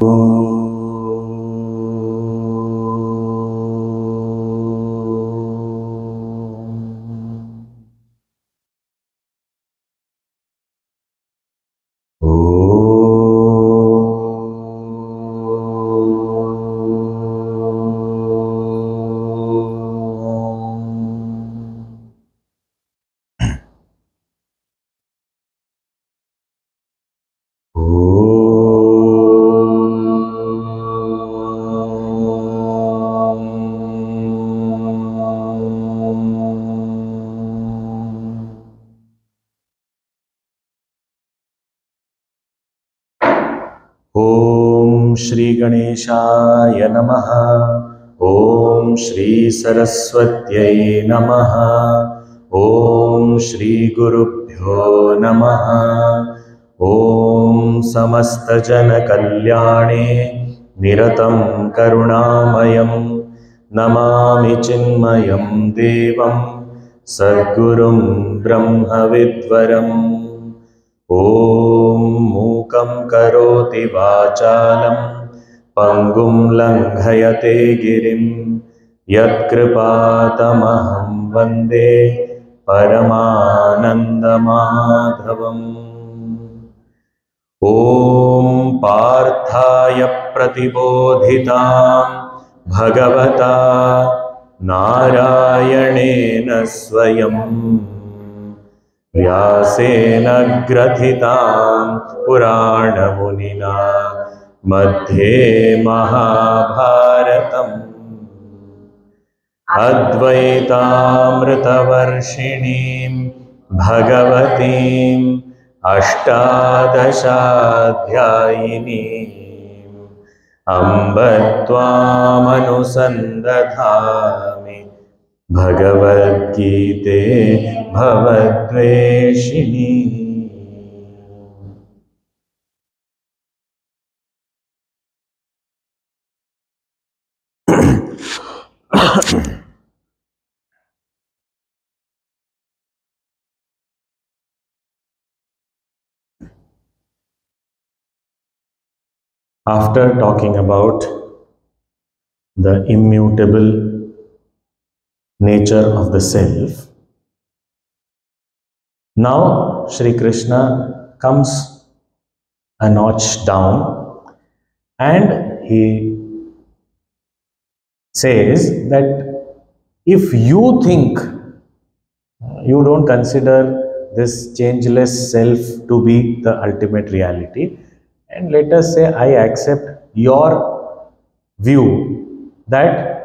Om Shri Ganeshaya Namaha. Om Shri Saraswatyai Namaha. Om Shri Gurubhyo Namaha. Om Samasta Jana Kalyane Niratam Karunamayam Namami Chinmayam Devam Sadgurum Brahma Vidvaram. Om Mukam Karoti Vachalam Pangum Langhayate Girim Yat Kripatamaham Vande Paramananda Madhavam. Om Parthaya Pratibodhitam Bhagavata Narayanena Swayam Vyasena Grathitam Purana Munina Madhye Mahabharatam Advaitamritavarshinim Bhagavatim Ashtadashadhyayinim Amba Tvam Anusandadhami Bhagavad Gita Bhavadveshini. After talking about the immutable nature of the self, now Shri Krishna comes a notch down and he says that if you think, you don't consider this changeless self to be the ultimate reality, and let us say I accept your view that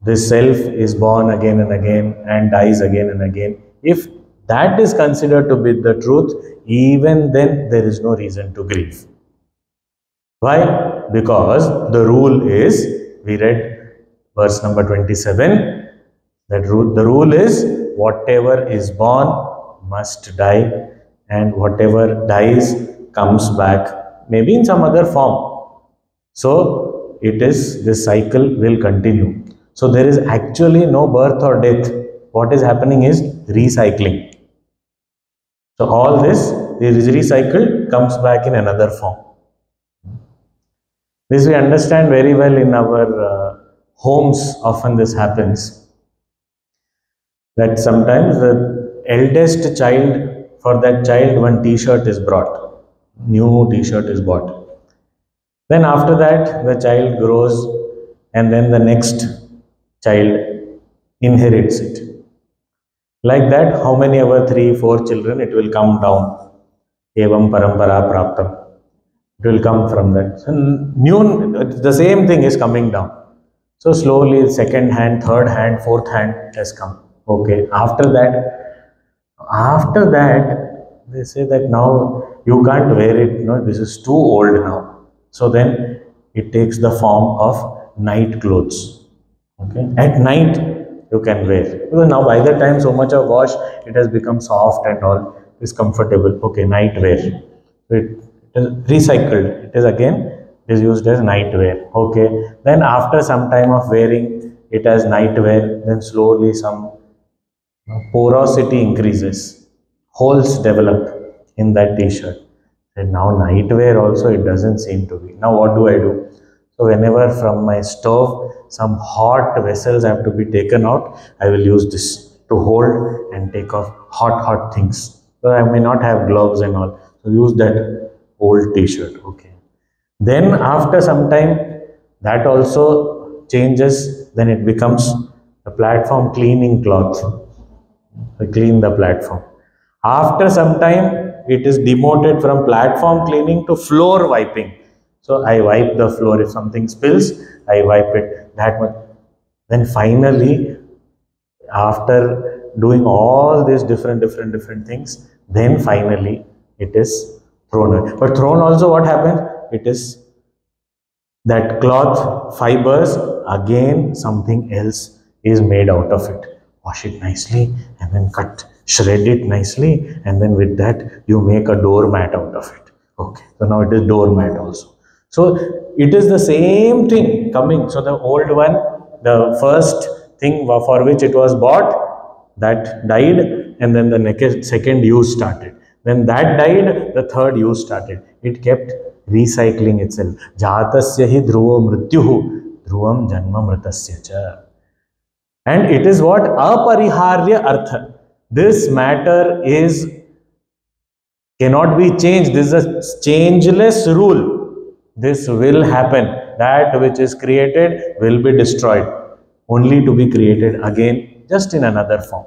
this self is born again and again and dies again and again. If that is considered to be the truth, even then there is no reason to grieve. Why? Because the rule is, we read verse number 27, that the rule is whatever is born must die, and whatever dies comes back, maybe in some other form. So it is, this cycle will continue. So there is actually no birth or death. What is happening is recycling. So all this is recycled, comes back in another form. This we understand very well in our homes. Often this happens, that sometimes the eldest child, for that child one t-shirt is brought, new t-shirt is bought. Then after that the child grows, and then the next child inherits it. Like that, how many ever 3-4 children, it will come down. Evam parampara praptam. It will come from that. So the same thing is coming down. So slowly, second hand, third hand, fourth hand has come. Okay. After that, they say that now you can't wear it. No, this is too old now. So then it takes the form of night clothes. Okay. At night you can wear. Because now by the time so much of wash, it has become soft and all is comfortable. Okay, night wear. So it is recycled. It is again, it is used as night wear. Okay. Then after some time of wearing it as night wear, then slowly some porosity increases. Holes develop in that t-shirt. And now nightwear also it doesn't seem to be. Now what do I do? So whenever from my stove some hot vessels have to be taken out, I will use this to hold and take off hot things. So I may not have gloves and all. So use that old t-shirt. Okay. Then after some time that also changes. Then it becomes a platform cleaning cloth. I clean the platform. After some time, it is demoted from platform cleaning to floor wiping. So I wipe the floor. If something spills, I wipe it. That much. Then finally, after doing all these different things, then finally it is thrown away. But thrown also, what happens? It is that cloth fibers, again something else is made out of it. Wash it nicely and then shred it nicely, and then with that you make a doormat out of it. Okay, so now it is doormat also. So it is the same thing coming. So the old one, the first thing for which it was bought, that died, and then the next second use started. Then that died, the third use started. It kept recycling itself. Jatasya hi dhruvo mrityuhu dhruvam janma mritasya cha. And it is what? Apariharya artha. This matter cannot be changed. This is a changeless rule. This will happen. That which is created will be destroyed, only to be created again, just in another form.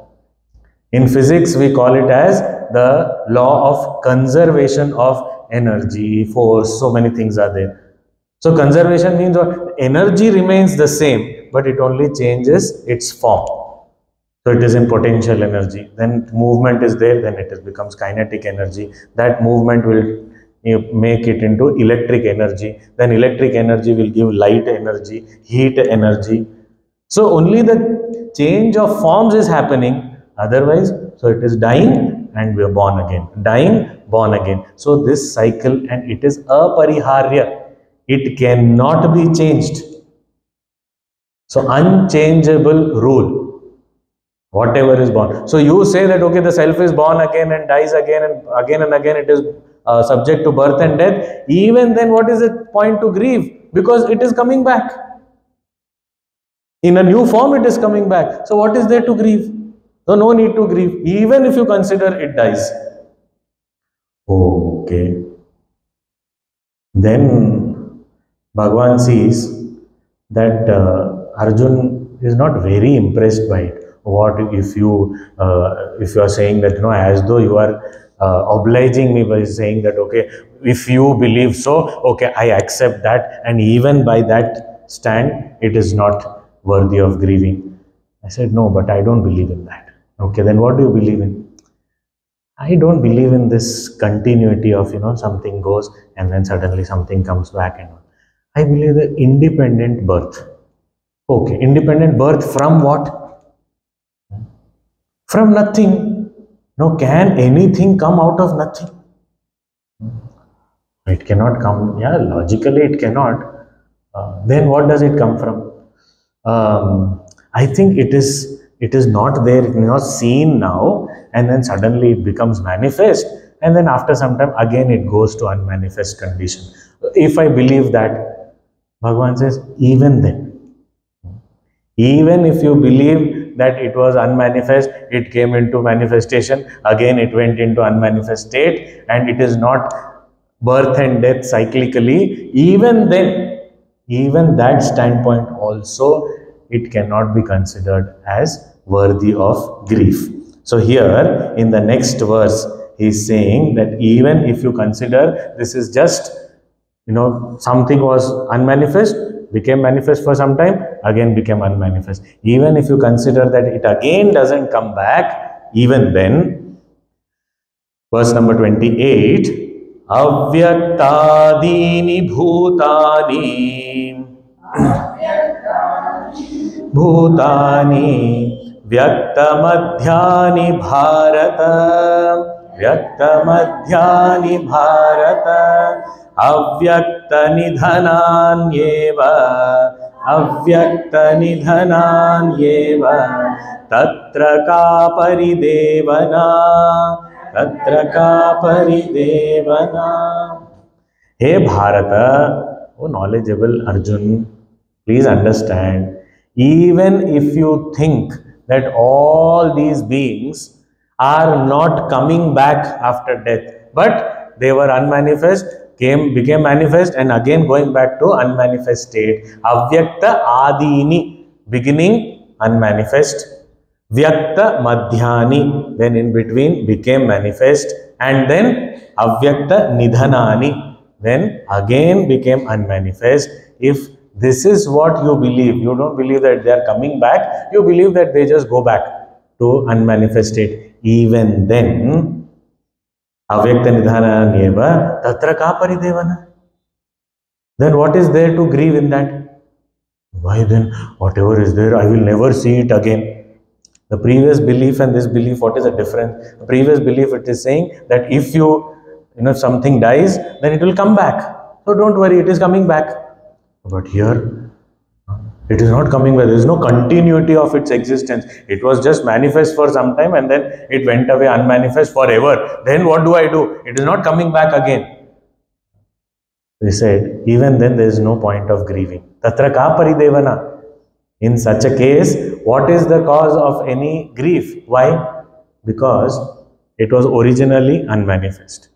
In physics, we call it as the law of conservation of energy, force, so many things are there. So conservation means what? Energy remains the same, but it only changes its form. So it is in potential energy. Then movement is there, then it becomes kinetic energy. That movement will make it into electric energy. Then electric energy will give light energy, heat energy. So only the change of forms is happening. Otherwise, so it is dying and we are born again. Dying, born again. So this cycle, and it is apariharya. It cannot be changed. So unchangeable rule. Whatever is born. So you say that, okay, the self is born again and dies again and again it is subject to birth and death. Even then, what is the point to grieve? Because it is coming back. In a new form, it is coming back. So what is there to grieve? So no need to grieve, even if you consider it dies. Okay. Then Bhagwan sees that Arjuna is not very impressed by it. What if you are saying that, as though you are obliging me by saying that, okay, if you believe so, okay, I accept that, and even by that stand, it is not worthy of grieving. I said, no, but I don't believe in that. Okay, then what do you believe in? I don't believe in this continuity of, something goes and then suddenly something comes back and all. I believe the independent birth. Okay, independent birth from what? From nothing. No, can anything come out of nothing? It cannot come. Yeah, logically it cannot. Then what does it come from? I think it is not there, it is not seen now, and then suddenly it becomes manifest, and then after some time again it goes to unmanifest condition. If I believe that, Bhagwan says, even then, even if you believe that it was unmanifest, it came into manifestation, again it went into unmanifest state, and it is not birth and death cyclically, even then, even that standpoint also, it cannot be considered as worthy of grief. So here in the next verse, he is saying that even if you consider this is just, something was unmanifest, became manifest for some time, again became unmanifest. Even if you consider that it again doesn't come back, even then, verse number 28, Avyaktadini bhutani Bhutani Vyaktamadhyani Bharata Vyaktamadhyani Bharata Avyaktanidhananyeva Avyaktanidhananyeva Tatra ka paridevana tatra ka paridevana. Hey Bharata, oh knowledgeable Arjun, please understand, even if you think that all these beings are not coming back after death, but they were unmanifest, became manifest, and again going back to unmanifest state. Avyakta Adini, beginning unmanifest, Vyakta Madhyani, then in between became manifest, and then Avyakta Nidhanani, then again became unmanifest. If this is what you believe, you don't believe that they are coming back, you believe that they just go back to unmanifest state. Even then, Avyakta Nidhananyeva tatra ka paridevana. Then what is there to grieve in that? Why then, whatever is there, I will never see it again. The previous belief and this belief, what is the difference? The previous belief, it is saying that if something dies, then it will come back. So don't worry, it is coming back. But here, it is not coming back. There is no continuity of its existence. It was just manifest for some time and then it went away unmanifest forever. Then what do I do? It is not coming back again. They said, even then there is no point of grieving. Tatra ka paridevana. In such a case, what is the cause of any grief? Why? Because it was originally unmanifest.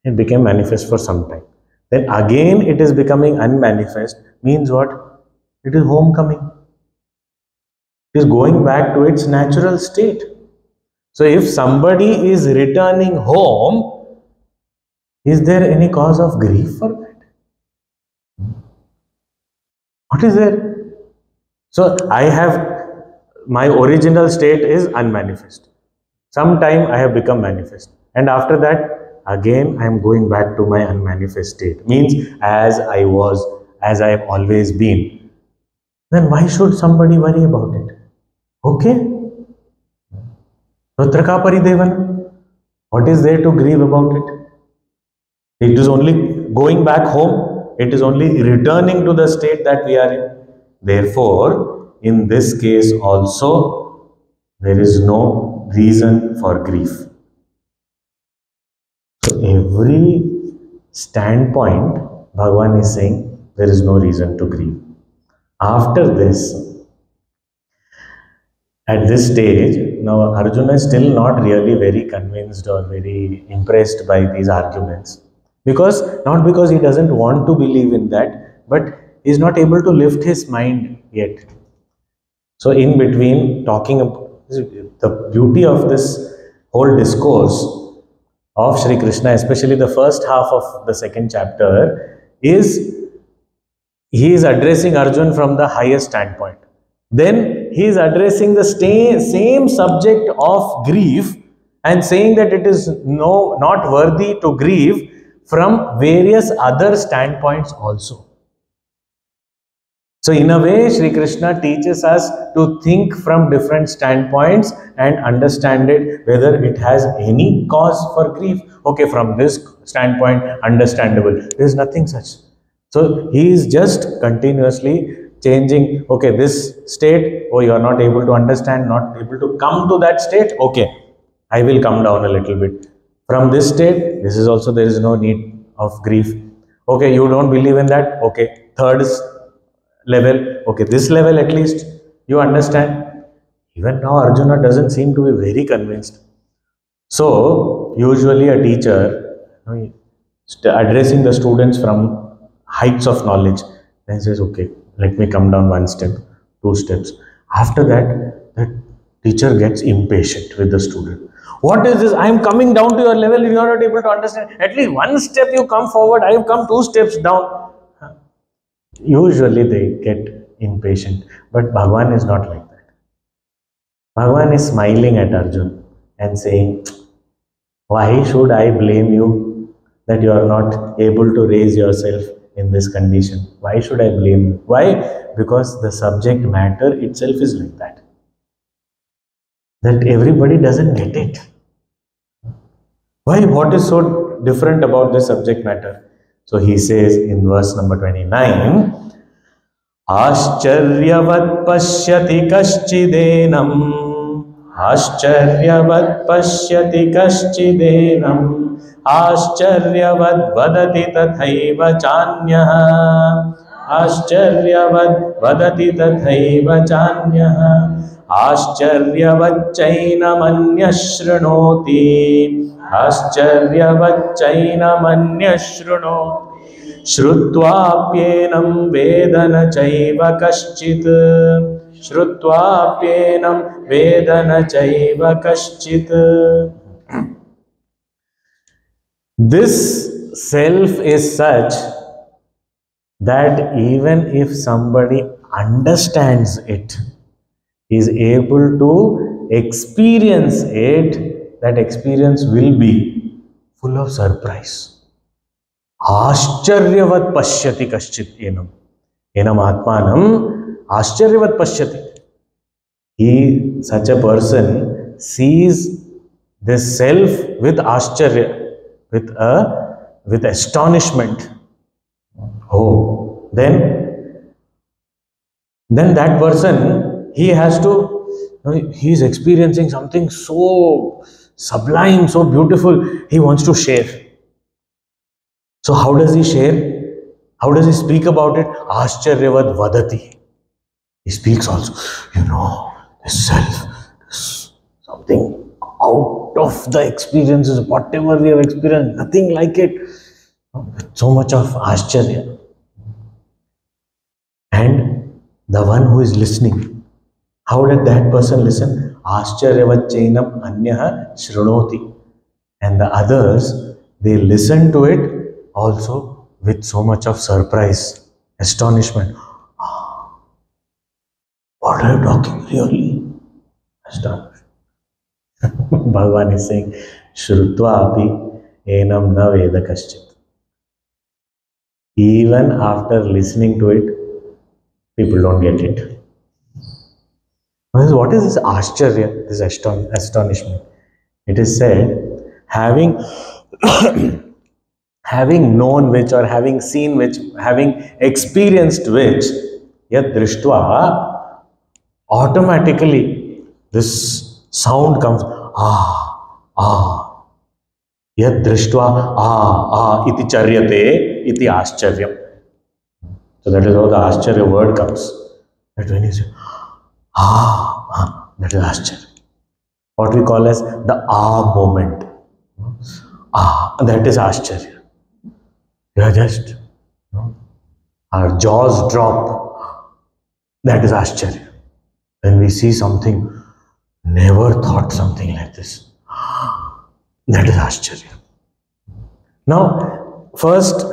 It became manifest for some time. Then again it is becoming unmanifest. Means what? It is homecoming. It is going back to its natural state. So if somebody is returning home, is there any cause of grief for that? What is there? So I have, my original state is unmanifest. Sometime I have become manifest. And after that, again I am going back to my unmanifest state. Means as I was, as I have always been. Then why should somebody worry about it? Okay. Tatra ka paridevana. What is there to grieve about it? It is only going back home. It is only returning to the state that we are in. Therefore, in this case also, there is no reason for grief. So, every standpoint, Bhagwan is saying, there is no reason to grieve. After this, at this stage, now Arjuna is still not really very convinced or very impressed by these arguments. Not because he doesn't want to believe in that, but he is not able to lift his mind yet. So in between talking about the beauty of this whole discourse of Sri Krishna, especially the first half of the second chapter, is he is addressing Arjuna from the highest standpoint. Then he is addressing the same subject of grief and saying that it is not worthy to grieve from various other standpoints also. So in a way, Sri Krishna teaches us to think from different standpoints and understand it, whether it has any cause for grief. Okay, from this standpoint, understandable. There is nothing such. So he is just continuously changing. Okay, this state, oh, you are not able to understand, not able to come to that state. Okay, I will come down a little bit. From this state, this is also, there is no need of grief. Okay, you don't believe in that. Okay, third level. Okay, this level at least you understand. Even now Arjuna doesn't seem to be very convinced. So usually a teacher addressing the students from heights of knowledge, then says, okay, let me come down one step, two steps. After that, the teacher gets impatient with the student. What is this? I am coming down to your level, you are not able to understand. At least one step you come forward, I have come two steps down. Usually they get impatient, but Bhagwan is not like that. Bhagwan is smiling at Arjuna and saying, why should I blame you that you are not able to raise yourself in this condition? Why should I blame you? Why? Because the subject matter itself is like that. That everybody doesn't get it. Why? What is so different about this subject matter? So he says in verse number 29, Ascharyavat pashyati kaschidenam आश्चर्यवत् पश्यति कश्चिदेनम् आश्चर्यवद् वदति तथैव चान्यः आश्चर्यवद् वदति तथैव चान्यः आश्चर्यवच्चैनमन्यः शृणोति आश्चर्यवच्चैनमन्यः शृणोति श्रुत्वाप्येनं वेद न चैव कश्चित् श्रुत्वाप्येनं वेद न चैव कश्चित्. This self is such that even if somebody understands it, is able to experience it, that experience will be full of surprise. Ascharyavat pashyati kaschit enam. Enam atmanam ascharyavat pashyati. Such a person sees this self with ascharya, with astonishment. Oh, then that person, he is experiencing something so sublime, so beautiful, he wants to share. So how does he share? How does he speak about it? Ascharyavat vadati. He speaks also, this self, this something out of the experiences, whatever we have experienced, nothing like it. With so much of ascharya. And the one who is listening, how did that person listen? Ascharyavat-chainam anyaha shrunoti. And the others, they listen to it also with so much of surprise, astonishment. What are you talking really? Astonishment. Bhagwan is saying, Shrutva api enam na veda kaschit. Even after listening to it, people don't get it. What is this ascharya, this astonishment? It is said, having known which, or having seen which, having experienced which, yat drishtva, automatically this sound comes, yat drishtva, iti charyate, iti ascharyam. So that is how the ascharya word comes. That when you say, that is ascharya. What we call as the moment. That is ascharya. We are just, our jaws drop. That is ascharya. When we see something, never thought something like this. That is ascharya. Now, first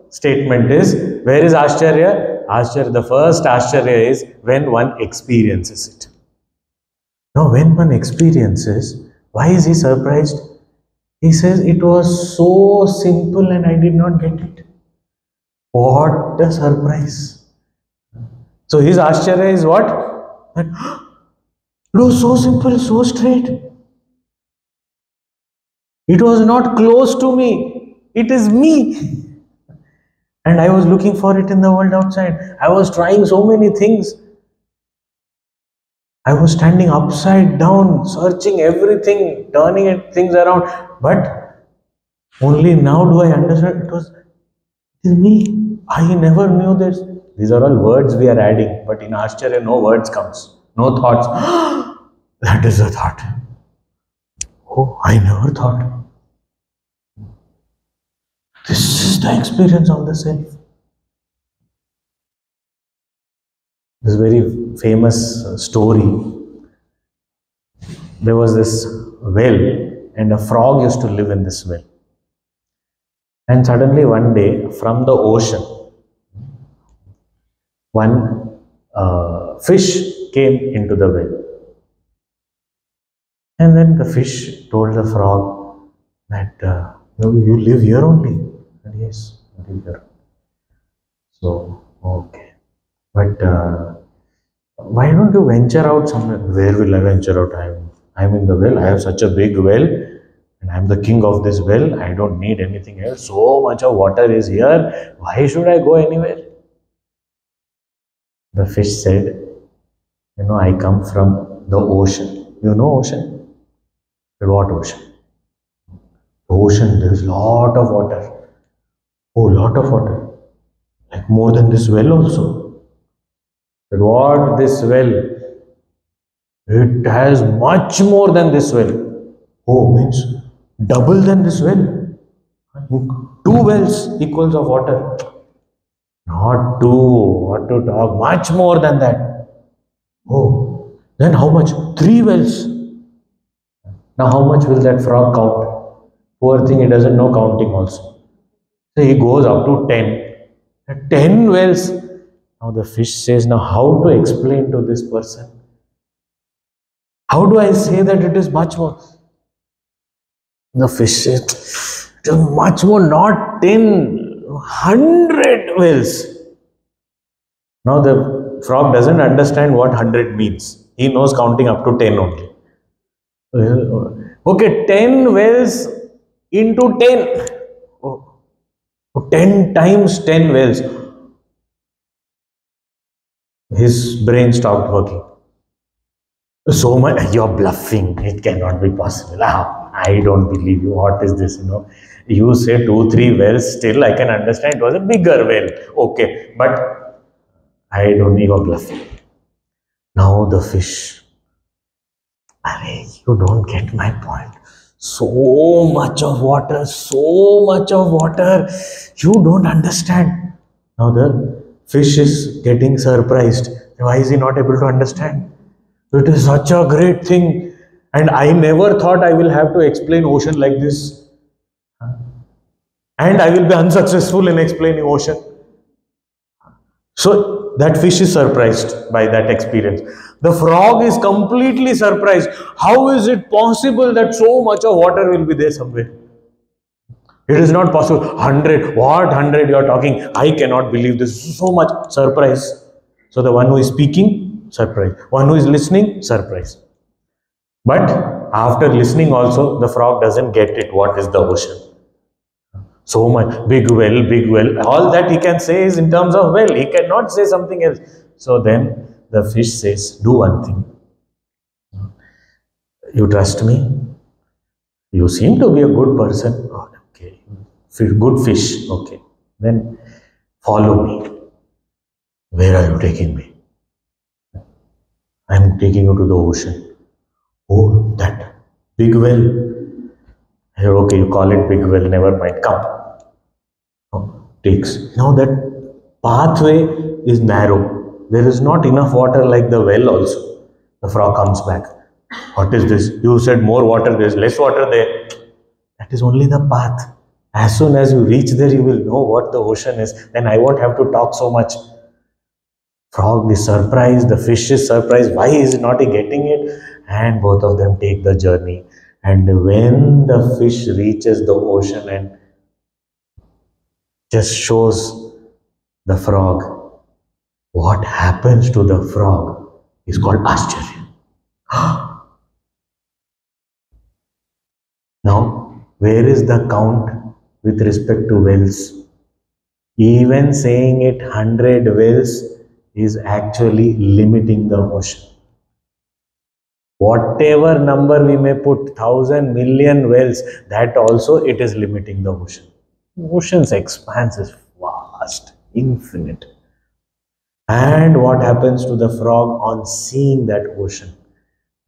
statement is, where is ascharya? Ascharya, the first ascharya is when one experiences it. Now, when one experiences, why is he surprised? He says, it was so simple and I did not get it. What a surprise. So his ascharya is what? That it was so simple, so straight. It was not close to me. It is me. And I was looking for it in the world outside. I was trying so many things. I was standing upside down, searching everything, turning things around. But only now do I understand it is me. I never knew this. These are all words we are adding. But in Ascharya, no words comes. No thoughts. That is the thought. Oh, I never thought. This is the experience of the self. This very famous story. There was this well, and a frog used to live in this well. And suddenly one day, from the ocean, one fish came into the well. And then the fish told the frog that, you live here only? And yes, I live here. So, okay. But why don't you venture out somewhere? Where will I venture out? I'm in the well. I have such a big well. And I'm the king of this well. I don't need anything else. So much of water is here. Why should I go anywhere? The fish said, I come from the ocean. You know ocean? What ocean? Ocean, there is lot of water. Oh, lot of water. Like more than this well also. But what this well? It has much more than this well. Oh, means double than this well. Two wells equals of water. Not two. What to talk? Much more than that. Oh, then how much? Three wells. Now how much will that frog count? Poor thing, he doesn't know counting also. So he goes up to 10. 10 wells. Now the fish says, now how to explain to this person? How do I say that it is much more? The fish says, it is much more, not 10, 100 wells. Now the frog doesn't understand what 100 means. He knows counting up to 10 only. Okay, 10 wells into 10. Oh, 10 times 10 wells. His brain stopped working. So much, you're bluffing. It cannot be possible. I don't believe you. What is this? You say 2, 3 wells. Still, I can understand it was a bigger well. Okay, but I don't need your bluffing. Now the fish. You don't get my point. So much of water, so much of water. You don't understand. Now the fish is getting surprised. Why is he not able to understand? It is such a great thing. And I never thought I will have to explain ocean like this. And I will be unsuccessful in explaining ocean. So that fish is surprised by that experience. The frog is completely surprised. How is it possible that so much of water will be there somewhere? It is not possible. 100, what 100 you are talking? I cannot believe this. So much surprise. So the one who is speaking, surprise. One who is listening, surprise. But after listening also, the frog doesn't get it. What is the ocean? So much, big well. All that he can say is in terms of well. He cannot say something else. So then the fish says, do one thing. You trust me? You seem to be a good person. Oh, okay. Good fish. Okay. Then follow me. Where are you taking me? I am taking you to the ocean. Oh, that big well. Okay, you call it big well, never mind. Come. Oh, takes. Now that pathway is narrow. There is not enough water like the well also. The frog comes back. What is this? You said more water, there is less water there. That is only the path. As soon as you reach there, you will know what the ocean is. Then I won't have to talk so much. Frog is surprised, the fish is surprised. Why is not he getting it? And both of them take the journey. And when the fish reaches the ocean and just shows the frog, what happens to the frog is called Ascharya. Now, where is the count with respect to wells? Even saying it 100 wells is actually limiting the ocean. Whatever number we may put, 1,000 million wells, that also it is limiting the ocean. Ocean's expanse is vast, infinite. And what happens to the frog on seeing that ocean?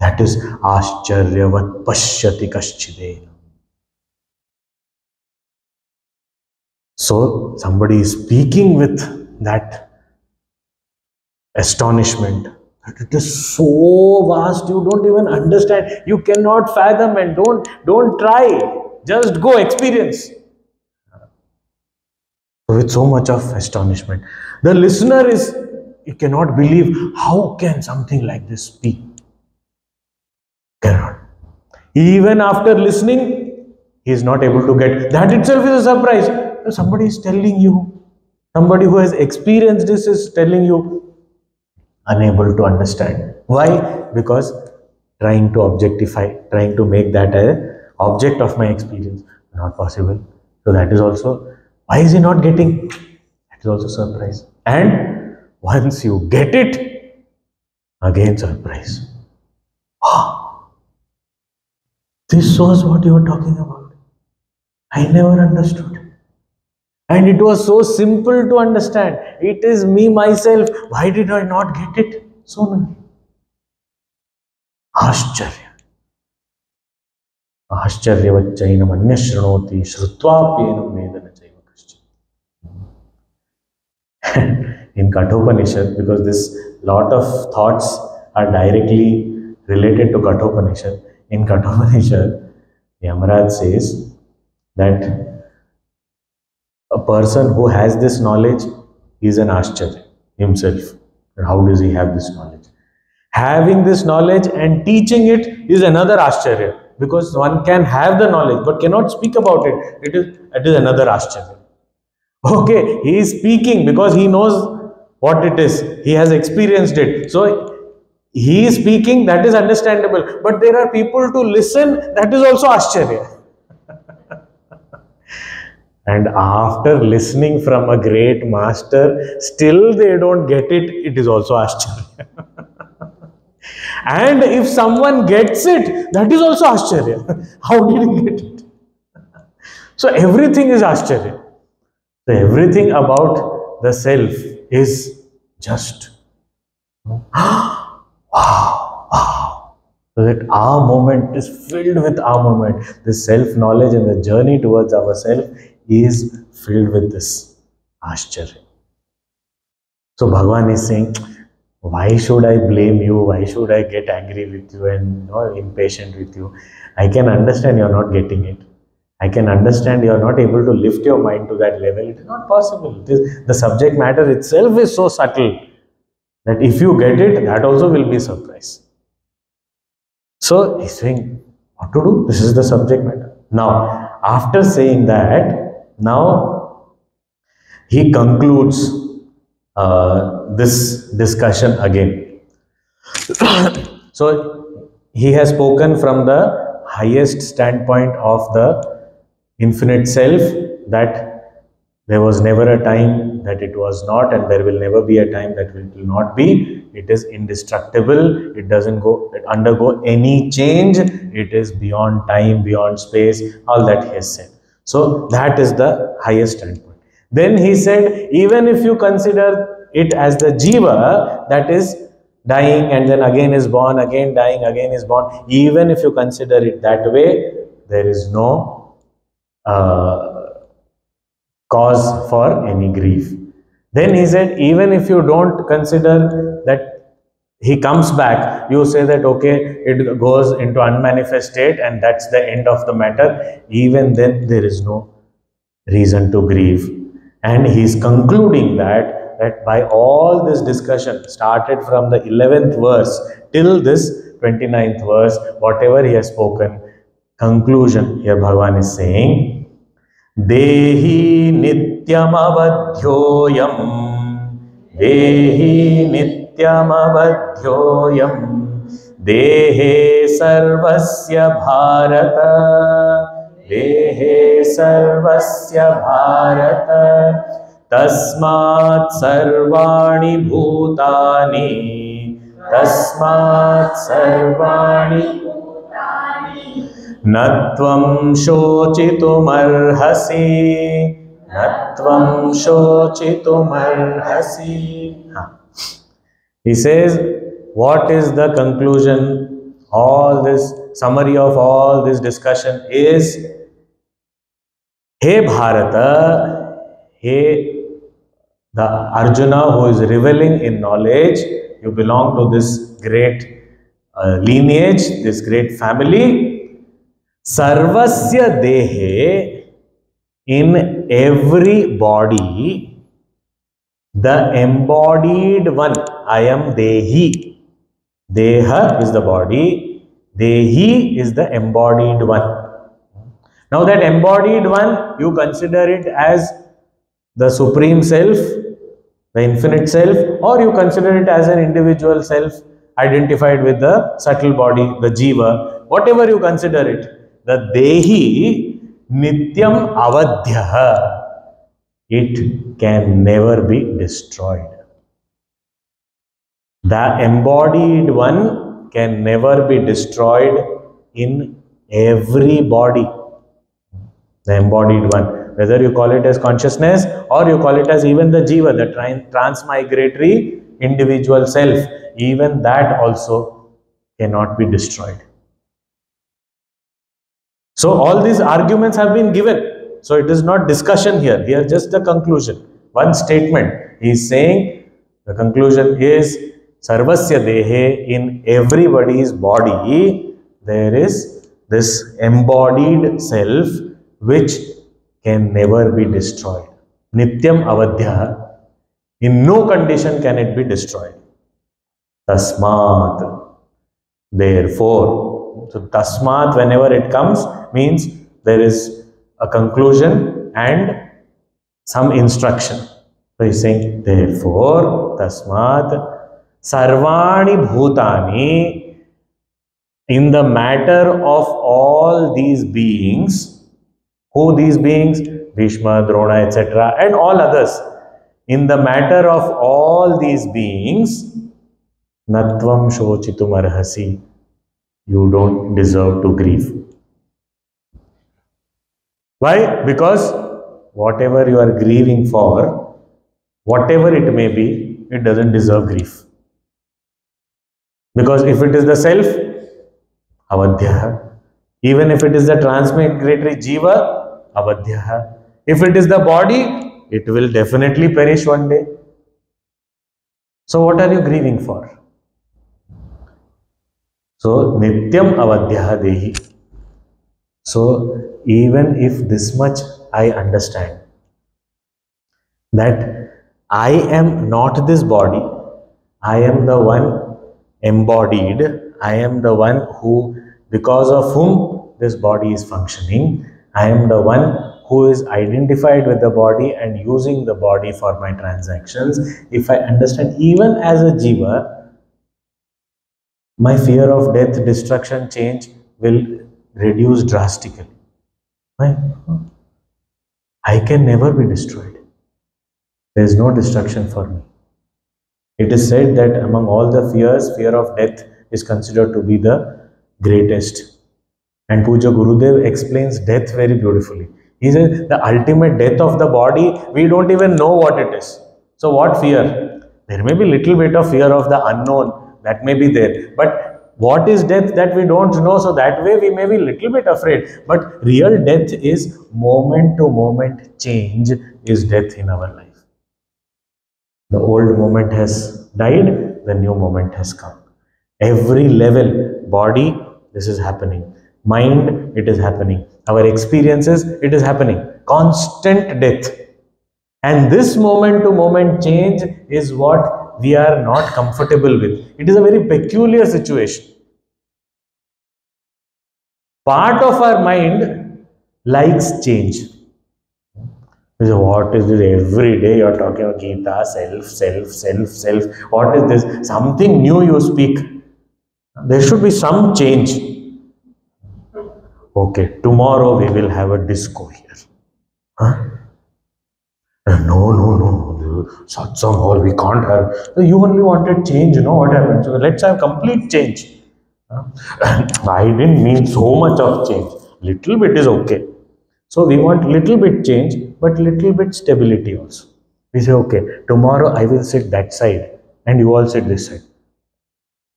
That is Ascharyavat Pashyati Kaschidena. So somebody is speaking with that astonishment. It is so vast, you don't even understand. You cannot fathom, and don't try. Just go experience. With so much of astonishment. The listener he cannot believe, how can something like this be? Cannot. Even after listening, he is not able to get. That itself is a surprise. Somebody is telling you. Somebody who has experienced this is telling you. Unable to understand. Why? Because trying to objectify, trying to make that an object of my experience. Not possible. So that is also, why is he not getting? That is also surprise. And once you get it, again surprise. This was what you were talking about. I never understood. And it was so simple to understand. It is me, myself. Why did I not get it sooner? Ashcharya. Ashcharyavacchainam anyashranoti shrutvaapyenam vedana chaiva kaschit. In Kathopanishad, because this lot of thoughts are directly related to Kathopanishad. In Kathopanishad, Yamaraj says that a person who has this knowledge is an Ashcharya himself. And how does he have this knowledge? Having this knowledge and teaching it is another Ashcharya. Because one can have the knowledge but cannot speak about it. It is another Ashcharya. Okay, he is speaking because he knows what it is. He has experienced it. So he is speaking, that is understandable. But there are people to listen, that is also Ashcharya. And after listening from a great master, still they don't get it, it is also Ashcharya. And if someone gets it, that is also Ashcharya. How did he get it? So everything is Ashcharya. So everything about the self is just wow, wow. So that our moment is filled with our moment. This self-knowledge and the journey towards ourself is filled with this Ashcharya. So Bhagwan is saying, why should I blame you? Why should I get angry with you and impatient with you? I can understand you are not getting it. I can understand you are not able to lift your mind to that level. It is not possible. The subject matter itself is so subtle that if you get it, that also will be a surprise. So he's saying, what to do? This is the subject matter. Now, after saying that, now he concludes this discussion again. So he has spoken from the highest standpoint of the infinite self, that there was never a time that it was not, and there will never be a time that it will not be. It is indestructible. It doesn't undergo any change. It is beyond time, beyond space, all that he has said. So that is the highest standpoint. Then he said, even if you consider it as the Jiva, that is dying and then again is born, again dying, again is born, even if you consider it that way, there is no cause for any grief. Then he said, even if you don't consider that he comes back, you say that okay, it goes into unmanifest state and that's the end of the matter, even then there is no reason to grieve. And he is concluding that by all this discussion, started from the 11th verse till this 29th verse, whatever he has spoken, conclusion, here Bhagwan is saying, Dehi nityam avadhyoyam, Dehi nityam avadhyoyam, Dehe sarvasya bharata, Dehe sarvasya bharata, Tasmat sarvani bhutani, Tasmat sarvani Natvam shocitumarhasi, Natvam shocitumarhasi. He says, what is the conclusion? All this summary of all this discussion is, Hey Bharata, hey the Arjuna who is reveling in knowledge, you belong to this great lineage, this great family. Sarvasya dehe, in every body, the embodied one, I am Dehi. Deha is the body, Dehi is the embodied one. Now that embodied one, you consider it as the Supreme Self, the Infinite Self, or you consider it as an individual self identified with the subtle body, the Jiva, whatever you consider it. The Dehi Nityam Avadhyaha, it can never be destroyed. The embodied one can never be destroyed in every body, the embodied one, whether you call it as consciousness or you call it as even the Jiva, the transmigratory individual self, even that also cannot be destroyed. So all these arguments have been given. So it is not discussion here. Here just the conclusion. One statement. He is saying the conclusion is Sarvasya Dehe, in everybody's body there is this embodied self which can never be destroyed. Nityam Avadhya, in no condition can it be destroyed. Tasmat, therefore. So tasmat, whenever it comes, means there is a conclusion and some instruction. So he is saying, therefore, tasmat, sarvani bhutani, in the matter of all these beings. Who these beings? Bhishma, Drona, etc. and all others. In the matter of all these beings, natvam shochitum arhasi, you don't deserve to grieve. Why? Because whatever you are grieving for, whatever it may be, it doesn't deserve grief. Because if it is the self, avadhya. Even if it is the transmigratory Jiva, avadhya. If it is the body, it will definitely perish one day. So what are you grieving for? So nityam avadhya dehi. So even if this much I understand, that I am not this body, I am the one embodied, I am the one who, because of whom this body is functioning, I am the one who is identified with the body and using the body for my transactions. If I understand, even as a Jiva, my fear of death, destruction, change will reduce drastically. Right? I can never be destroyed. There is no destruction for me. It is said that among all the fears, fear of death is considered to be the greatest. And Puja Gurudev explains death very beautifully. He says the ultimate death of the body, we don't even know what it is. So what fear? There may be little bit of fear of the unknown, that may be there. But what is death that we don't know? So that way we may be little bit afraid. But real death is moment to moment change is death in our life. The old moment has died, the new moment has come. Every level, body, this is happening. Mind, it is happening. Our experiences, it is happening. Constant death. And this moment to moment change is what we are not comfortable with. It is a very peculiar situation. Part of our mind likes change. What is this? Every day you are talking about Gita, self, self, self, self. What is this? Something new you speak. There should be some change. Okay, tomorrow we will have a disco here. Huh? No. Satsang hall, we can't have. You only wanted change, you know what happened? So let's have complete change. I didn't mean so much of change. Little bit is okay. So we want little bit change, but little bit stability also. We say, okay, tomorrow I will sit that side and you all sit this side.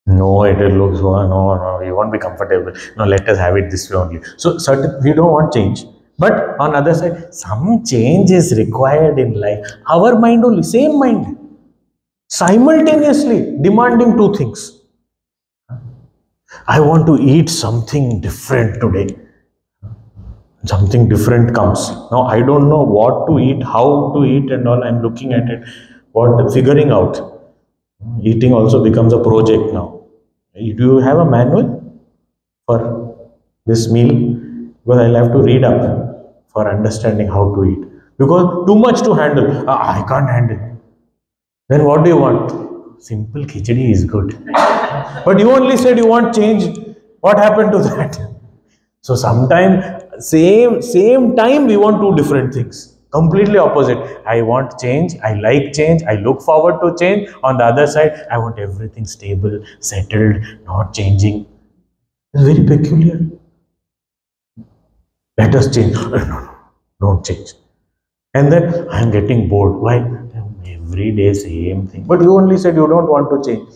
No, it looks, no, you won't be comfortable. No, let us have it this way only. So we don't want change. But on other side, some change is required in life. Our mind only, same mind, simultaneously demanding two things. I want to eat something different today. Something different comes. Now I don't know what to eat, how to eat and all. I'm looking at it, figuring out. Eating also becomes a project now. Do you have a manual for this meal? Because I'll have to read up for understanding how to eat. Because too much to handle. I can't handle. Then what do you want? Simple khichdi is good. But you only said you want change. What happened to that? So sometimes, same time we want two different things. Completely opposite. I want change, I like change, I look forward to change. On the other side, I want everything stable, settled, not changing. It's very peculiar. Let us change. No, no, don't change. And then I am getting bored. Why? Every day same thing. But you only said you don't want to change.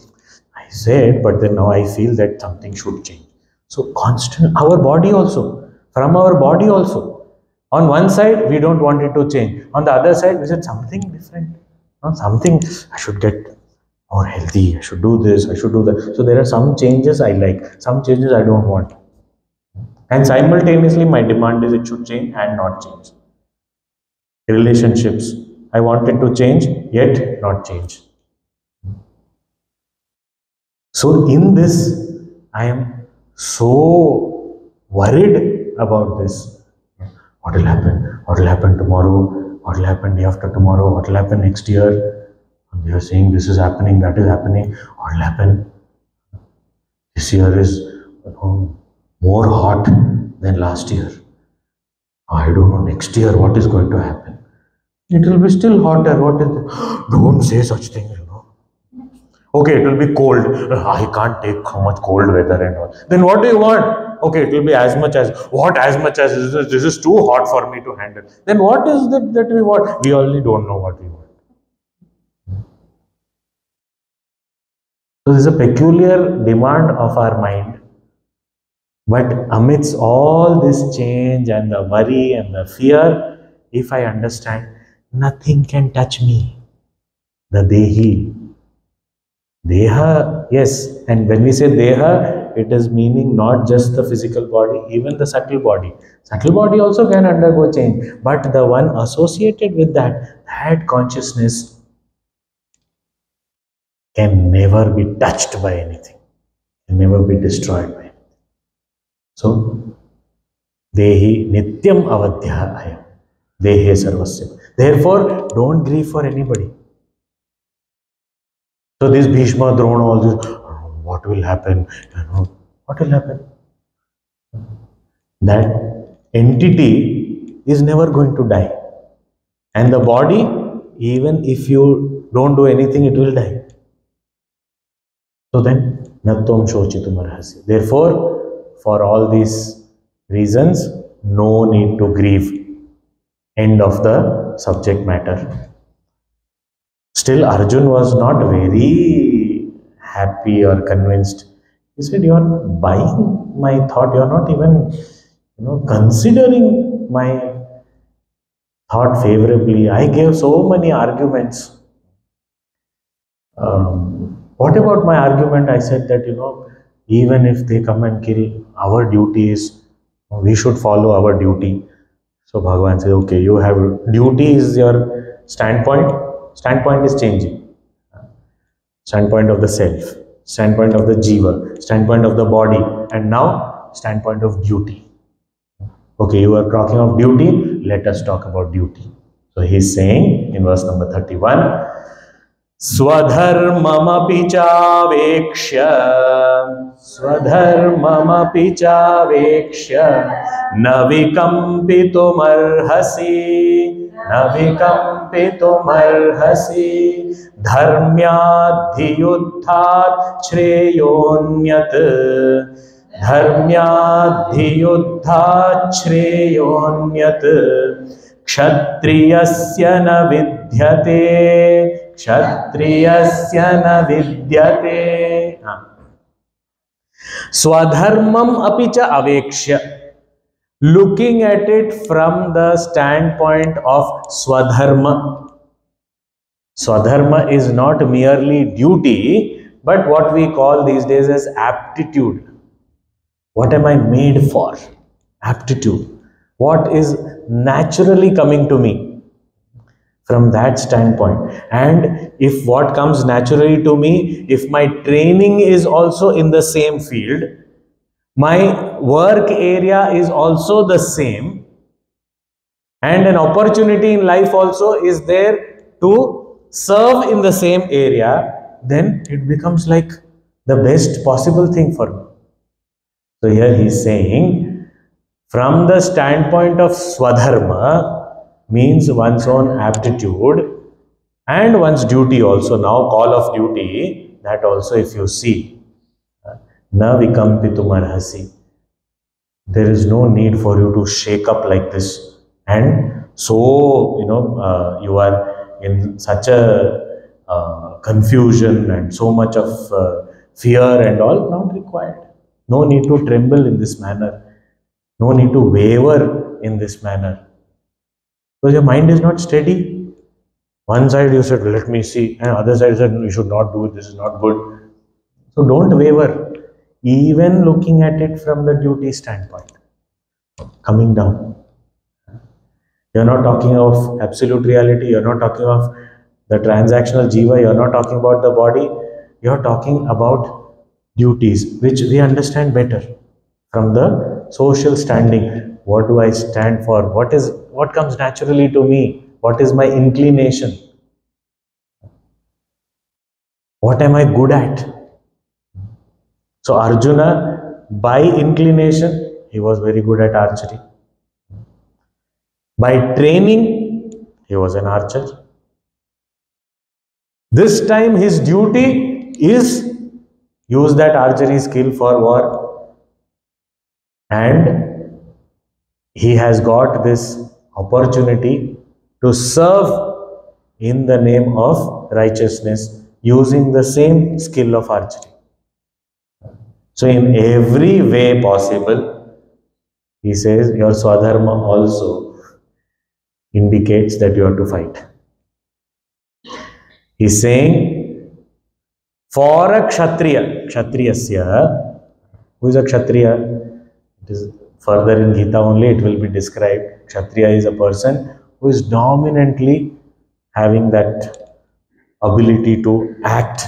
I said, but then now I feel that something should change. So constant, our body also, from our body also. On one side, we don't want it to change. On the other side, we said something different. No, something, I should get more healthy. I should do this. I should do that. So there are some changes I like. Some changes I don't want. And simultaneously, my demand is it should change and not change. Relationships, I want it to change, yet not change. So in this, I am so worried about this. What will happen? What will happen tomorrow? What will happen day after tomorrow? What will happen next year? And they are saying this is happening, that is happening. What will happen? This year is more hot than last year. I don't know next year what is going to happen. It will be still hotter. What is it? Don't say such things, Okay, it will be cold. I can't take so much cold weather and all. Then what do you want? Okay, it will be as much as, what as much as, this is too hot for me to handle. Then what is that we want? We only don't know what we want. So this is a peculiar demand of our mind. But amidst all this change and the worry and the fear, if I understand, nothing can touch me. The Dehi. Deha, yes. And when we say Deha, it is meaning not just the physical body, even the subtle body. Subtle body also can undergo change. But the one associated with that consciousness can never be touched by anything. Can never be destroyed by anything. So, Dehi Nityam Avadhya Ayam. Dehe Sarvasya. Therefore, don't grieve for anybody. So this Bhishma, Drona, all this, what will happen? What will happen? That entity is never going to die. And the body, even if you don't do anything, it will die. So then, Nattom Shochitum Arhasi. Therefore, for all these reasons, no need to grieve. End of the subject matter. Still, Arjuna was not very happy or convinced. He said, you are buying my thought. You are not even, considering my thought favorably. I gave so many arguments. What about my argument? I said that, even if they come and kill, our duty is, we should follow our duty. So Bhagwan said, okay, you have, duty is your standpoint. Standpoint is changing. Standpoint of the self, standpoint of the Jiva, standpoint of the body, and now standpoint of duty. Okay, you are talking of duty, let us talk about duty. So he is saying in verse number 31, Swadharmamapi chavekshya, Swadharmamapi chavekshya, navikampitum arhasi, navikampitum arhasi, dharmyadhiyuddhat shreyonyat, dharmyadhiyuddhat shreyonyat, kshatriyasya na vidyate, kshatriyasya na vidyate. Swadharmam apicha avekshya. Looking at it from the standpoint of Swadharma. Swadharma is not merely duty, but what we call these days as aptitude. What am I made for? Aptitude. What is naturally coming to me? From that standpoint. And if what comes naturally to me, if my training is also in the same field, my work area is also the same, and an opportunity in life also is there to serve in the same area, then it becomes like the best possible thing for me. So here he is saying, from the standpoint of Swadharma, means one's own aptitude and one's duty also. Now call of duty, that also if you see, na vikampitum arhasi. There is no need for you to shake up like this, and so you are in such a confusion and so much of fear and all. Not required. No need to tremble in this manner. No need to waver in this manner, because your mind is not steady. One side you said, let me see, and other side said, you should not do it, this is not good. So don't waver, even looking at it from the duty standpoint. Coming down. You're not talking of absolute reality, you're not talking of the transactional jiva, you're not talking about the body, you're talking about duties, which we understand better from the social standing. What do I stand for? What comes naturally to me? What is my inclination? What am I good at? So Arjuna, by inclination, he was very good at archery. By training, he was an archer. This time his duty is use that archery skill for war. And he has got this opportunity to serve in the name of righteousness using the same skill of archery. So in every way possible, he says your Swadharma also indicates that you have to fight. He's saying, for a Kshatriya, Kshatriyasya, who is a Kshatriya? It is further in Gita only, it will be described. Kshatriya is a person who is dominantly having that ability to act,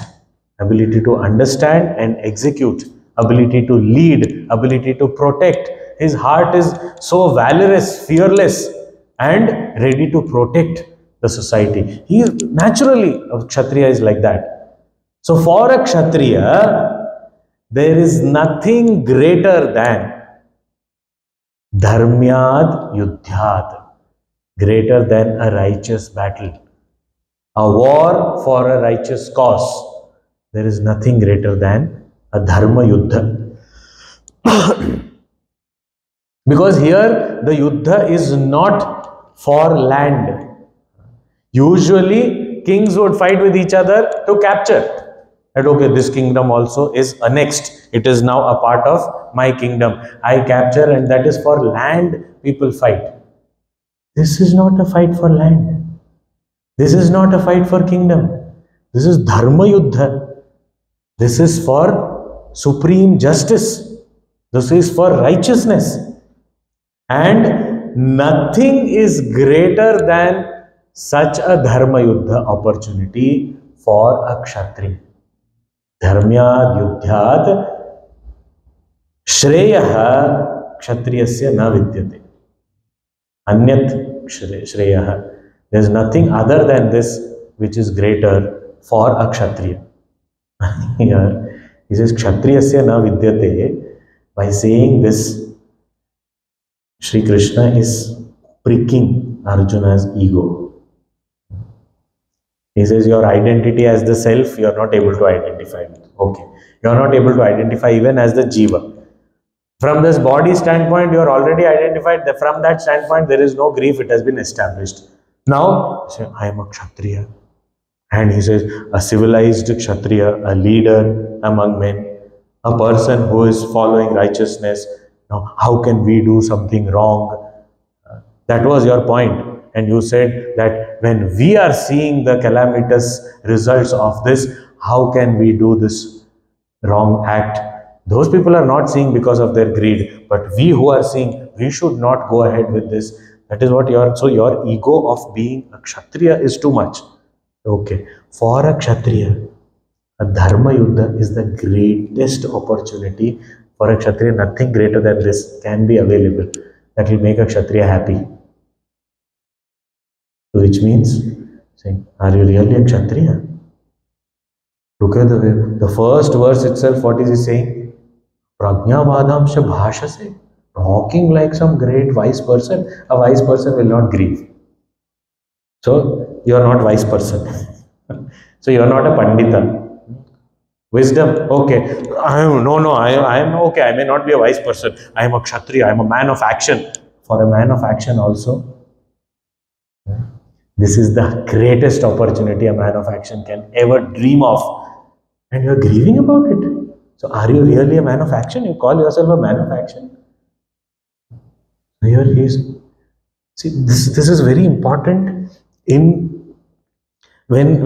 ability to understand and execute, ability to lead, ability to protect. His heart is so valorous, fearless, and ready to protect the society. He is naturally, a Kshatriya is like that. So for a Kshatriya, there is nothing greater than dharmyad yudhyad, greater than a righteous battle, a war for a righteous cause. There is nothing greater than a dharma yuddha. Because here the yuddha is not for land. Usually kings would fight with each other to capture. That okay, this kingdom also is annexed. It is now a part of my kingdom. I capture, and that is for land people fight. This is not a fight for land. This is not a fight for kingdom. This is dharma yuddha. This is for supreme justice. This is for righteousness. And nothing is greater than such a dharma yuddha opportunity for a kshatriya. Dharmyad yudhyad shreyaha kshatriyasya na vidyate. Anyat shreyaha. There is nothing other than this which is greater for a kshatriya. Here he says kshatriyasya na vidyate. By saying this, Shri Krishna is pricking Arjuna's ego. He says your identity as the self, you are not able to identify with. Okay. You are not able to identify even as the Jiva. From this body standpoint, you are already identified. From that standpoint, there is no grief. It has been established. Now, I am a Kshatriya. And he says, a civilized Kshatriya, a leader among men, a person who is following righteousness. Now, how can we do something wrong? That was your point. And you said that when we are seeing the calamitous results of this, how can we do this wrong act? Those people are not seeing because of their greed. But we who are seeing, we should not go ahead with this. That is what so your ego of being a Kshatriya is too much. Okay. For a Kshatriya, a Dharma Yuddha is the greatest opportunity. For a Kshatriya, nothing greater than this can be available. That will make a Kshatriya happy. Which means, saying, are you really a Kshatriya? Look at the first verse itself, what is he saying? Prajnavadamsha bhashase. Talking like some great wise person. A wise person will not grieve. So, you are not wise person. So, you are not a Pandita. Wisdom, okay. I am okay. I may not be a wise person. I am a Kshatriya. I am a man of action. For a man of action also, this is the greatest opportunity a man of action can ever dream of. And you are grieving about it. So are you really a man of action? You call yourself a man of action? Here he is. See, this is very important in when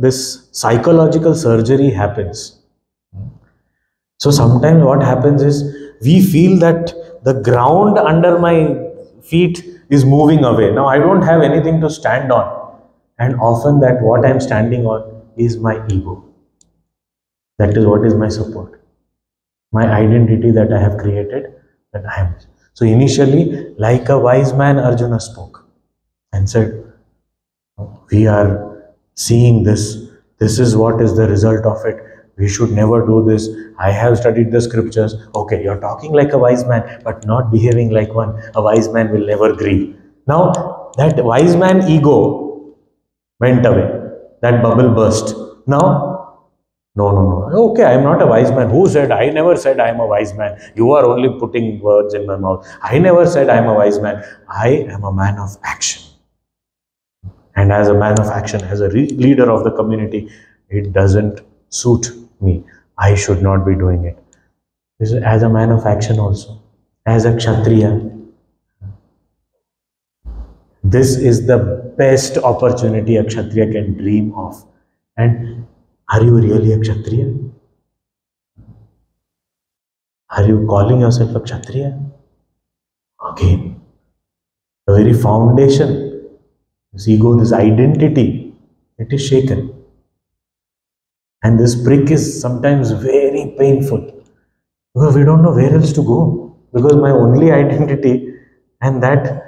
this psychological surgery happens. So sometimes what happens is we feel that the ground under my feet is moving away. Now I don't have anything to stand on, and often that what I'm standing on is my ego. That is what is my support, my identity that I have created, that I am. So initially, like a wise man, Arjuna spoke and said, we are seeing this. This is what is the result of it. We should never do this. I have studied the scriptures. Okay, you're talking like a wise man, but not behaving like one. A wise man will never grieve. Now, that wise man ego went away. That bubble burst. Now, no. Okay, I am not a wise man. Who said? I never said I am a wise man. You are only putting words in my mouth. I never said I am a wise man. I am a man of action. And as a man of action, as a leader of the community, it doesn't suit me. I should not be doing it. As a man of action also, as a Kshatriya, this is the best opportunity a Kshatriya can dream of. And are you really a Kshatriya? Are you calling yourself a Kshatriya? Again, the very foundation, this ego, this identity, it is shaken. And this prick is sometimes very painful, because we don't know where else to go, because my only identity, and that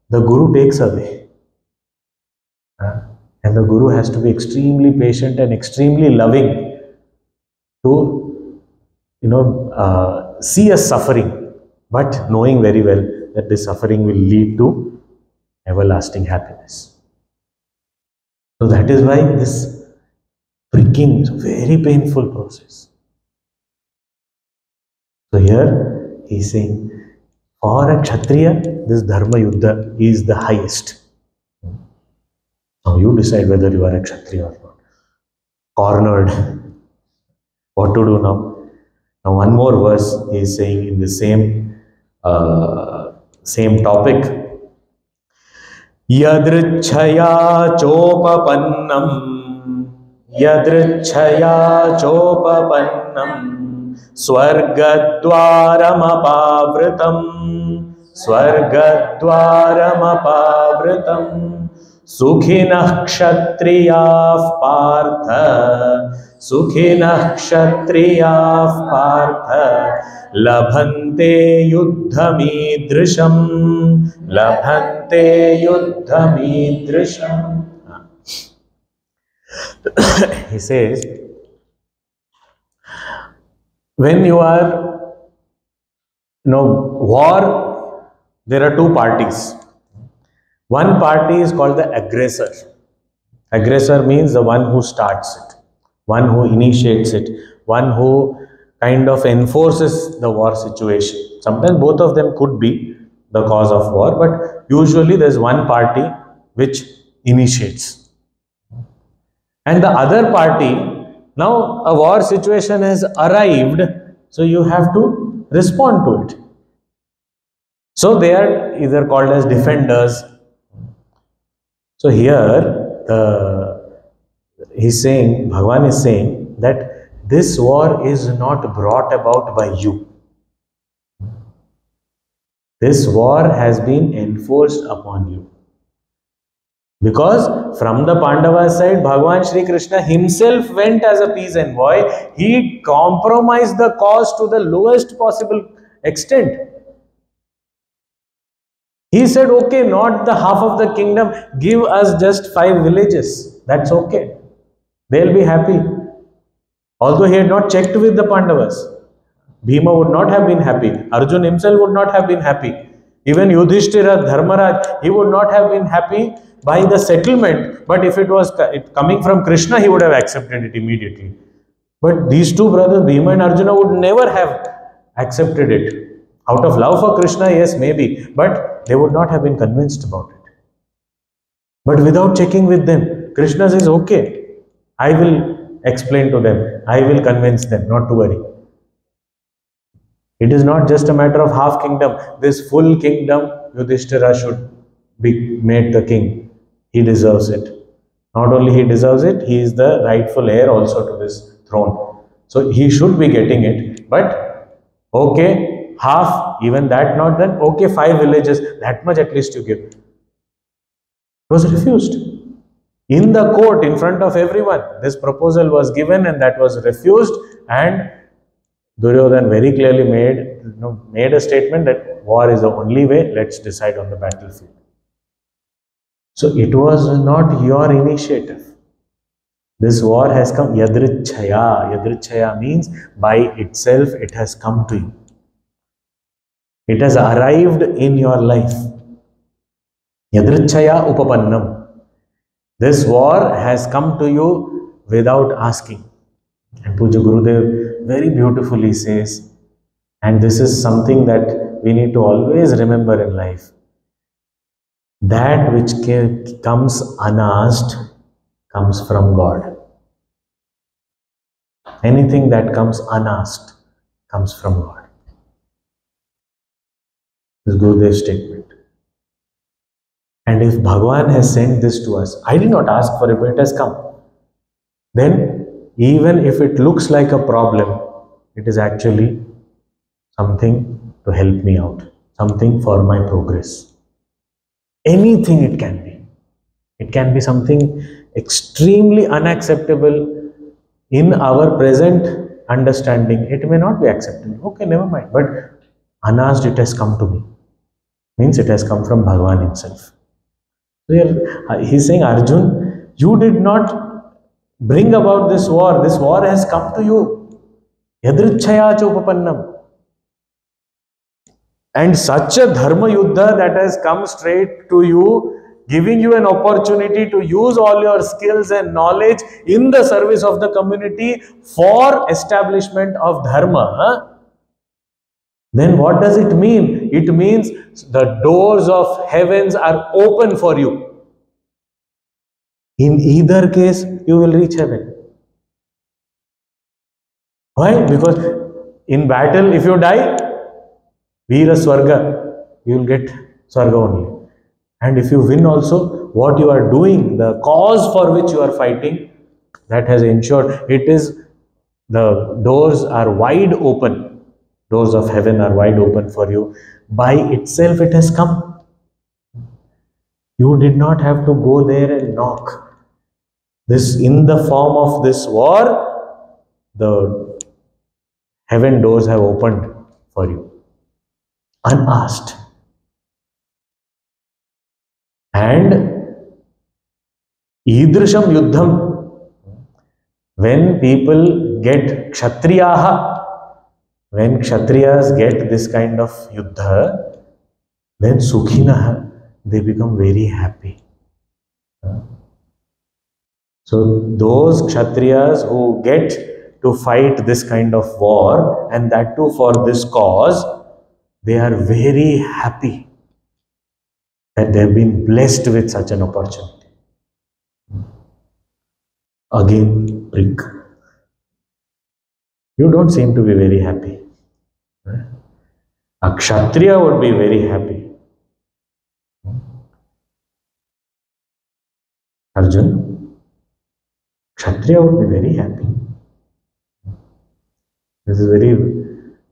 the Guru takes away. And the Guru has to be extremely patient and extremely loving to, see us suffering, but knowing very well that this suffering will lead to everlasting happiness. So that is why this pricking is a very painful process. So here he is saying, for a Kshatriya, this Dharma Yuddha is the highest. Now you decide whether you are a Kshatriya or not. Cornered. What to do now? Now one more verse he is saying in the same topic. Yadrichaya chopapannam swargadwaramapavritam sukhinah kshatriyah partha labhante yuddhamidrisham. He says, when you are, war, there are two parties. One party is called the aggressor. Aggressor means the one who starts it, one who initiates it, one who kind of enforces the war situation. Sometimes both of them could be the cause of war, but usually there is one party which initiates. And the other party, now a war situation has arrived, so you have to respond to it. So they are either called as defenders. So here Bhagwan is saying that this war is not brought about by you. This war has been enforced upon you. Because from the Pandava side, Bhagwan Shri Krishna himself went as a peace envoy. He compromised the cause to the lowest possible extent. He said, okay, not the half of the kingdom, give us just 5 villages. That's okay. They'll be happy. Although he had not checked with the Pandavas. Bhima would not have been happy. Arjuna himself would not have been happy. Even Yudhishthira, Dharmaraj, he would not have been happy by the settlement. But if it was coming from Krishna, he would have accepted it immediately. But these two brothers, Bhima and Arjuna, would never have accepted it. Out of love for Krishna, yes, maybe, but they would not have been convinced about it. But without checking with them, Krishna says, okay, I will explain to them, I will convince them, not to worry. It is not just a matter of half kingdom. This full kingdom, Yudhishthira should be made the king. He deserves it. Not only he deserves it, he is the rightful heir also to this throne. So he should be getting it. But okay, half, even that not done. Okay, 5 villages, that much at least you give. It was refused. In the court, in front of everyone, this proposal was given and that was refused, and Duryodhan very clearly made a statement that war is the only way, let's decide on the battlefield. So it was not your initiative. This war has come yadrichaya. Yadrichaya means by itself it has come to you. It has arrived in your life. Yadrichaya upapannam. This war has come to you without asking. And Puja Gurudev very beautifully says, and this is something that we need to always remember in life, that which comes unasked comes from God. Anything that comes unasked comes from God. This is Gurudev's statement. And if Bhagwan has sent this to us, I did not ask for it, but it has come. Then, even if it looks like a problem, it is actually something to help me out, something for my progress. Anything it can be. It can be something extremely unacceptable in our present understanding. It may not be acceptable. Okay, never mind. But unasked, it has come to me. Means it has come from Bhagwan himself. So he's saying, Arjun, you did not bring about this war. This war has come to you. Yadrichaya chopapannam. And such a dharma yuddha that has come straight to you, giving you an opportunity to use all your skills and knowledge in the service of the community for establishment of dharma. Then what does it mean? It means the doors of heavens are open for you. In either case, you will reach heaven. Why? Because in battle, if you die, Veera Swarga, you will get Swarga only. And if you win also, what you are doing, the cause for which you are fighting, that has ensured it is, the doors are wide open. Doors of heaven are wide open for you. By itself it has come. You did not have to go there and knock. This, in the form of this war, the heaven doors have opened for you. Unasked. And idrisham yuddham, when people get kshatriyaha, when kshatriyas get this kind of yuddha, then sukhinaha, they become very happy. So those kshatriyas who get to fight this kind of war, and that too for this cause, they are very happy that they have been blessed with such an opportunity. Again, prick. You don't seem to be very happy. A kshatriya would be very happy. Arjun, kshatriya would be very happy. This is very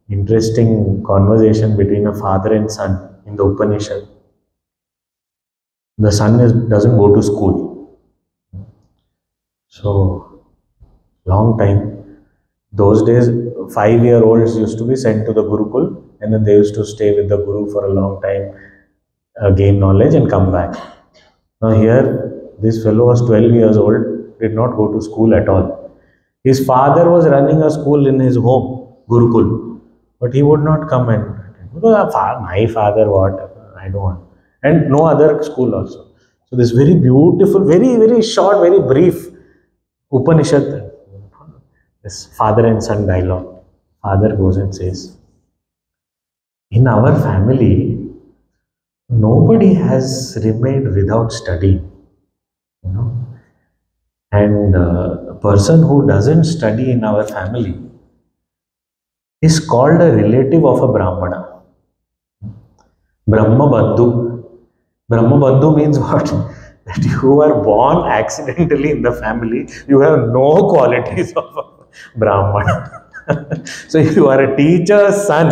interesting conversation between a father and son in the Upanishad. The son doesn't go to school. So, long time. Those days, 5-year-olds used to be sent to the Gurukul, and then they used to stay with the Guru for a long time, gain knowledge and come back. Now here, this fellow was 12 years old, did not go to school at all. His father was running a school in his home, Gurukul, but he would not come and attend. Because my father, what? I don't want. And no other school also. So this very beautiful, very, very short, very brief Upanishad. this father and son dialogue. Father goes and says, in our family, nobody has remained without studying, you know. And a person who doesn't study in our family is called a relative of a Brahmana. Brahma Bandhu. Brahma Bandhu means what? That you are born accidentally in the family, you have no qualities of a Brahmana. So you are a teacher's son,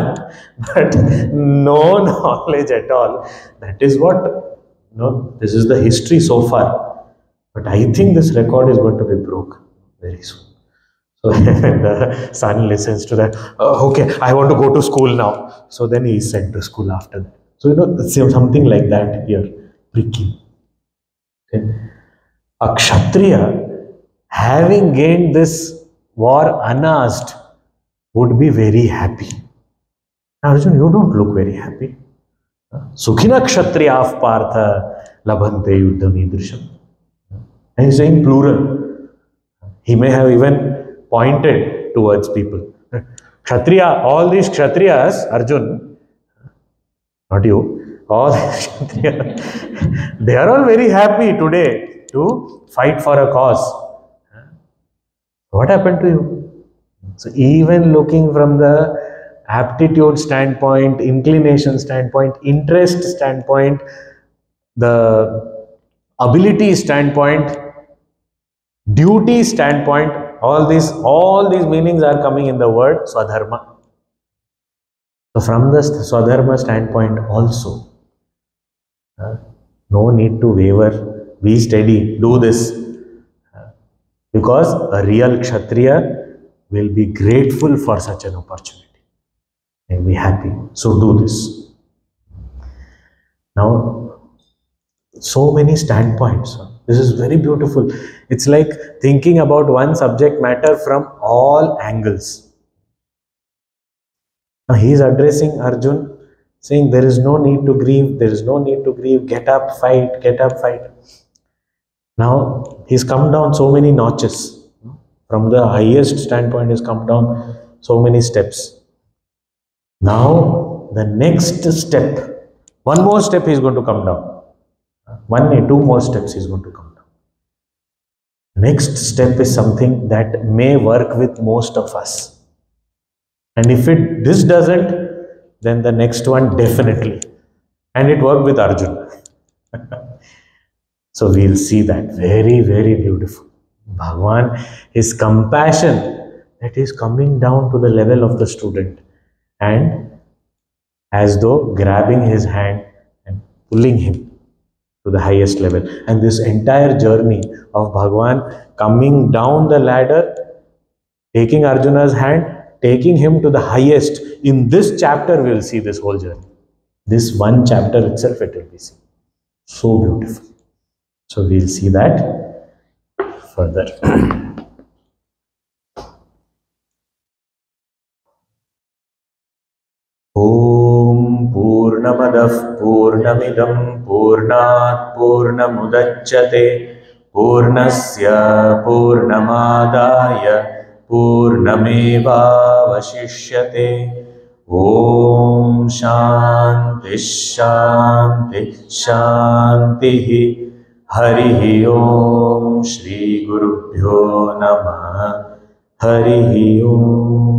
but no knowledge at all. That is what, this is the history so far. But I think this record is going to be broke very soon. So when the son listens to that, oh, okay, I want to go to school now. So then he is sent to school after that. So, something like that here, pricky. Okay. A Kshatriya, having gained this war unasked, would be very happy. Now, Arjuna, you don't look very happy. Sukhina Kshatriya Partha Labhante Yuddham Idrisham. And he's saying plural. He may have even pointed towards people. Kshatriya, all these Kshatriyas, Arjun, not you, all these Kshatriyas, they are all very happy today to fight for a cause. What happened to you? So even looking from the aptitude standpoint, inclination standpoint, interest standpoint, the ability standpoint, duty standpoint, all these meanings are coming in the word Swadharma. So from the Swadharma standpoint also, no need to waver, be steady, do this. Because a real Kshatriya will be grateful for such an opportunity and be happy. So do this. Now, so many standpoints. This is very beautiful. It's like thinking about one subject matter from all angles. Now, he is addressing Arjun, saying there is no need to grieve, there is no need to grieve, get up, fight, get up, fight. Now, he's come down so many notches. From the highest standpoint, he's come down so many steps. Now, the next step, one more step he's going to come down. Two more steps he's going to come down. Next step is something that may work with most of us. And if this doesn't, then the next one definitely. And it worked with Arjuna. So we'll see that. Very, very beautiful. Bhagwan, his compassion that is coming down to the level of the student and as though grabbing his hand and pulling him to the highest level. And this entire journey of Bhagwan coming down the ladder, taking Arjuna's hand, taking him to the highest. In this chapter, we will see this whole journey. This one chapter itself, it will be seen. So beautiful. So we will see that further. Om Purnamadah Purnamidam Purnat Purnamudachyate Purnasya Purnamadaya Purnameva Vashishyate. Om Shanti Shanti Shanti. Harihi Om Shri Gurubhyo Namah. Harihi Om.